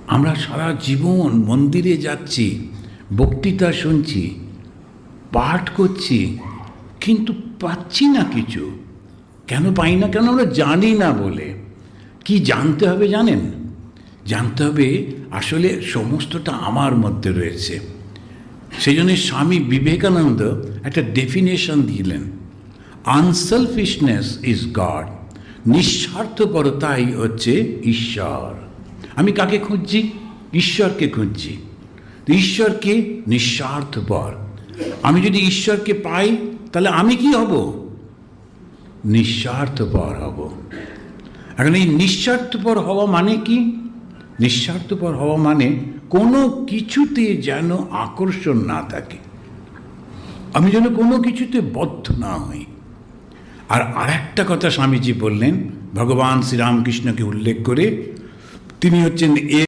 আমরা সারা জীবন মন্দিরে যাচ্ছি, বক্তৃতা শুনছি, পাঠ করছি, কিন্তু পাচ্ছি না কিছু। কেন পাই না? কেন? আমরা জানি না বলে। কি জানতে হবে জানেন? জানতে হবে আসলে সমস্তটা আমার মধ্যে রয়েছে। সেই জন্য স্বামী বিবেকানন্দ একটা ডেফিনেশন দিলেন, আনসেলফিশনেস ইজ গড। নিঃস্বার্থপরতাই হচ্ছে ঈশ্বর। আমি কাকে খুঁজছি? ঈশ্বরকে খুঁজছি। ঈশ্বরকে নিঃস্বার্থপর। আমি যদি ঈশ্বরকে পাই তাহলে আমি কি হব? নিঃস্বার্থপর হব। এখন এই নিঃস্বার্থপর হওয়া মানে কি? নিঃস্বার্থপর হওয়া মানে কোনো কিছুতে যেন আকর্ষণ না থাকে, আমি যেন কোনো কিছুতে বদ্ধ না হই। আর আরেকটা কথা স্বামীজি বললেন, ভগবান শ্রীরামকৃষ্ণকে উল্লেখ করে, তিনি হচ্ছেন